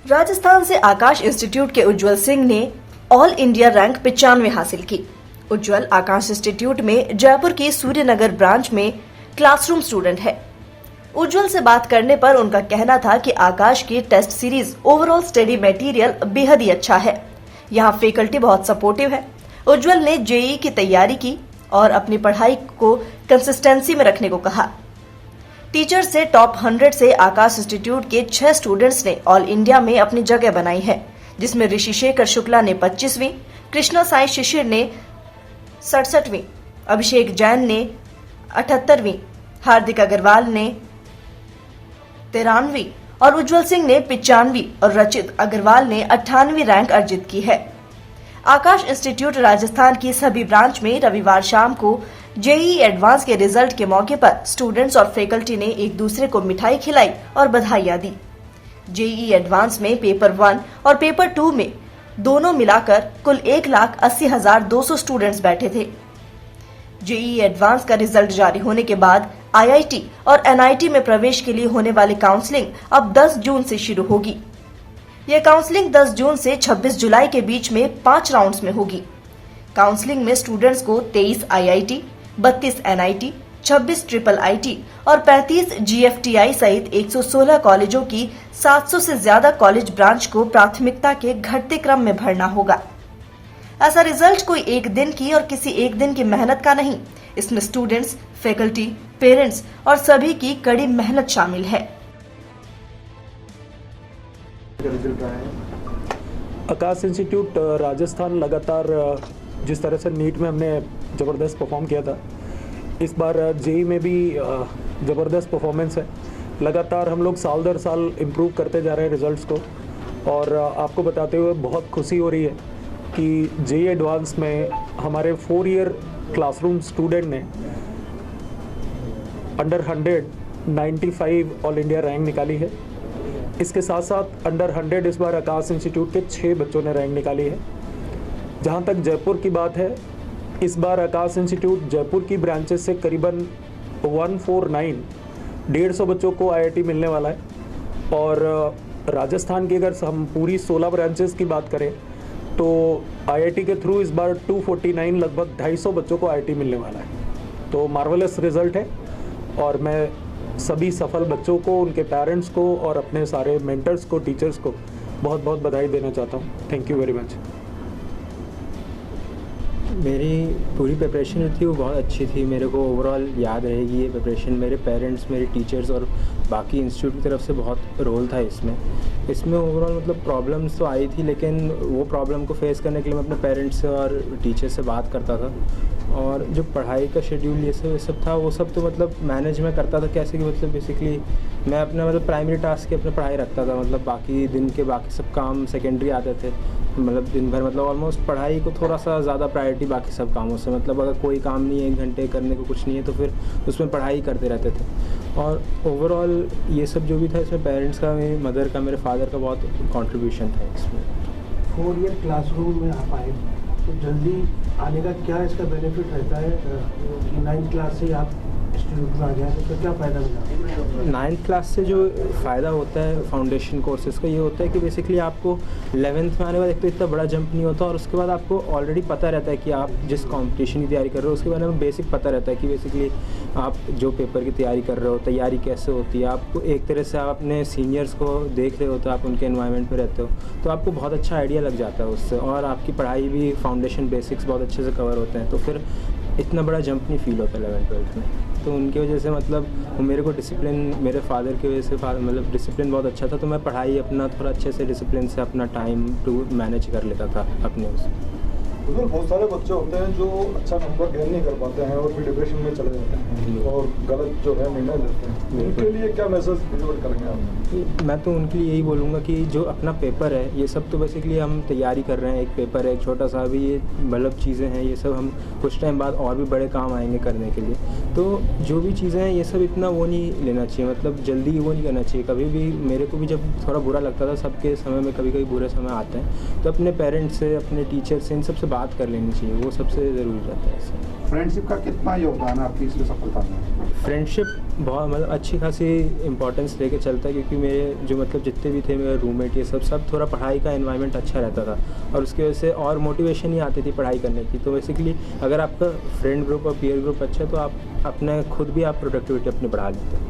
राजस्थान से आकाश इंस्टीट्यूट के उज्जवल सिंह ने ऑल इंडिया रैंक 95 हासिल की। उज्जवल आकाश इंस्टीट्यूट में जयपुर की सूर्यनगर ब्रांच में क्लासरूम स्टूडेंट है। उज्जवल से बात करने पर उनका कहना था कि आकाश की test series overall study material बेहद ही अच्छा है। यहाँ फैकल्टी बहुत सपोर्टिव है। उज्जवल ने जेईई की तैयारी की और अपनी पढ़ाई को कंसिस्टेंसी में रखने को कहा। टीचर से टॉप 100 से आकाश इंस्टीट्यूट के 6 स्टूडेंट्स ने ऑल इंडिया में अपनी जगह बनाई है, जिसमें ऋषि शेखर शुक्ला ने 25वीं, कृष्णा साई शिशिर ने 67वीं, अभिषेक जैन ने 78वीं, हार्दिक अग्रवाल ने 93वीं और उज्जवल सिंह ने 95वीं और रचित अग्रवाल ने 98वीं रैंक अर्जित की है। आकाश इंस्टीट्यूट राजस्थान की सभी ब्रांच में रविवार शाम को जेईई एडवांस के रिजल्ट के मौके पर स्टूडेंट्स और फैकल्टी ने एक दूसरे को मिठाई खिलाई और बधाइयां दी। जेईई एडवांस में पेपर 1 और पेपर 2 में दोनों मिलाकर कुल 1,80,200 स्टूडेंट्स बैठे थे। जेईई एडवांस का रिजल्ट जारी होने के बाद आईआईटी और एनआईटी में प्रवेश के लिए होने वाली काउंसलिंग अब 10 जून से शुरू होगी। यह काउंसलिंग 10 जून से 26 जुलाई के बीच में 5 राउंड्स में होगी। काउंसलिंग में स्टूडेंट्स को 23 आईआईटी, 32 एनआईटी, 26 ट्रिपल आईटी और 35 जीएफटीआई सहित 116 कॉलेजों की 700 से ज्यादा कॉलेज ब्रांच को प्राथमिकता के घटते क्रम में भरना होगा। ऐसा रिजल्ट कोई एक दिन की और किसी एक दिन की मेहनत का नहीं। इसमें स्टूडेंट्स, फैकल्टी, पेरेंट्स और सभी की कड़ी मेहनत शामिल है। आकाश इंस्टीट्यूट राजस्थान लगातार जिस तरह से नीट में हमने ज़बरदस्त परफॉर्म किया था, इस बार जेईई में भी ज़बरदस्त परफॉर्मेंस है। लगातार हम लोग साल दर साल इम्प्रूव करते जा रहे हैं रिजल्ट्स को, और आपको बताते हुए बहुत खुशी हो रही है कि जेईई एडवांस में हमारे 4 ईयर क्लासरूम स्टूडेंट ने अंडर 100 95 ऑल इंडिया रैंक निकाली है। इसके साथ साथ अंडर 100 इस बार आकाश इंस्टीट्यूट के 6 बच्चों ने रैंक निकाली है। जहां तक जयपुर की बात है, इस बार आकाश इंस्टीट्यूट जयपुर की ब्रांचेस से करीबन 149 बच्चों को आईआईटी मिलने वाला है। और राजस्थान की अगर हम पूरी 16 ब्रांचेस की बात करें तो आईआईटी के थ्रू इस बार 249 लगभग 250 बच्चों को आईआईटी मिलने वाला है। तो मार्वलस रिजल्ट है, और मैं सभी सफल बच्चों को, उनके पेरेंट्स को और अपने सारे मेंटर्स को, टीचर्स को बहुत बहुत बधाई देना चाहता हूँ। Thank you very much. मेरी पूरी प्रिपरेशन जो थी वो बहुत अच्छी थी। मेरे को ओवरऑल याद रहेगी ये प्रिपरेशन। मेरे पेरेंट्स, मेरे टीचर्स और बाकी इंस्टीट्यूट की तरफ से बहुत रोल था इसमें ओवरऑल मतलब प्रॉब्लम्स तो आई थी, लेकिन वो प्रॉब्लम को फेस करने के लिए मैं अपने पेरेंट्स से और टीचर से बात करता था। और जो पढ़ाई का शेड्यूल ये सब था, वो सब तो मतलब मैनेज में करता था कैसे कि मतलब बेसिकली मैं अपना मतलब प्राइमरी टास्क की अपनी पढ़ाई रखता था। मतलब बाकी दिन के बाकी सब काम सेकेंडरी आते थे। मतलब दिन भर मतलब ऑलमोस्ट पढ़ाई को थोड़ा सा ज़्यादा प्रायोरिटी बाकी सब कामों से। मतलब अगर कोई काम नहीं है, 1 घंटे करने को कुछ नहीं है, तो फिर उसमें पढ़ाई करते रहते थे। और ओवरऑल ये सब जो भी था, इसमें पेरेंट्स का, मेरी मदर का, मेरे फादर का बहुत कंट्रीब्यूशन था इसमें। 4 ईयर क्लासरूम में आप आए तो जल्दी आने का क्या इसका बेनिफिट रहता है कि 9th क्लास से आप इंस्टीट्यूट में आ गया, तो उसका क्या फ़ायदा मिला? 9th क्लास से जो फ़ायदा होता है फाउंडेशन कोर्सेज का, ये होता है कि बेसिकली आपको 11th में आने के बाद एक तो इतना बड़ा जंप नहीं होता, और उसके बाद आपको ऑलरेडी पता रहता है कि आप जिस कंपटीशन की तैयारी कर रहे हो उसके बारे में बेसिक पता रहता है कि बेसिकली आप जो पेपर की तैयारी कर रहे हो, तैयारी कैसे होती है। आपको एक तरह से आप अपने सीनियर्स को देख रहे हो, तो आप उनके एनवायरनमेंट में रहते हो, तो आपको बहुत अच्छा आइडिया लग जाता है उससे, और आपकी पढ़ाई भी फाउंडेशन बेसिक्स बहुत अच्छे से कवर होते हैं। तो फिर इतना बड़ा जंप नहीं फील होता 11th-12th में। तो उनकी वजह से मतलब मेरे को डिसिप्लिन, मेरे फादर की वजह से मतलब डिसिप्लिन बहुत अच्छा था, तो मैं पढ़ाई अपना थोड़ा अच्छे से डिसिप्लिन से अपना टाइम टू मैनेज कर लेता था अपने उसमें। बहुत सारे बच्चे होते हैं जो अच्छा नंबर गेन नहीं कर पाते हैं और फिर डिप्रेशन में चले जाते हैं और गलत जो है निर्णय लेते हैं। उनके लिए क्या मैसेज डिलीवर करेंगे आप? मैं तो उनके लिए यही बोलूँगा कि जो अपना पेपर है, ये सब तो बेसिकली हम तैयारी कर रहे हैं। एक पेपर है, एक छोटा सा भी, ये मतलब चीज़ें हैं, ये सब हम कुछ टाइम बाद और भी बड़े काम आएंगे करने के लिए। तो जो भी चीज़ें हैं, ये सब इतना वो नहीं लेना चाहिए, मतलब जल्दी वो नहीं करना चाहिए। कभी भी मेरे को भी जब थोड़ा बुरा लगता था, सबके समय में कभी कभी बुरे समय आते हैं, तो अपने पेरेंट्स से, अपने टीचर से, इन सबसे बात कर लेनी चाहिए। वो सबसे ज़रूरी रहता है। फ्रेंडशिप का कितना योगदान है आपकी इसमें सफलता में? फ्रेंडशिप बहुत मतलब अच्छी खासी इंपॉर्टेंस लेके चलता है, क्योंकि मेरे जो मतलब जितने भी थे मेरे रूममेट ये सब थोड़ा पढ़ाई का एनवायरनमेंट अच्छा रहता था और उसकी वजह से और मोटिवेशन ही आती थी पढ़ाई करने की। तो बेसिकली अगर आपका फ्रेंड ग्रुप और पीयर ग्रुप अच्छा है तो आप अपने खुद भी आप प्रोडक्टिविटी अपनी बढ़ा लेते हैं।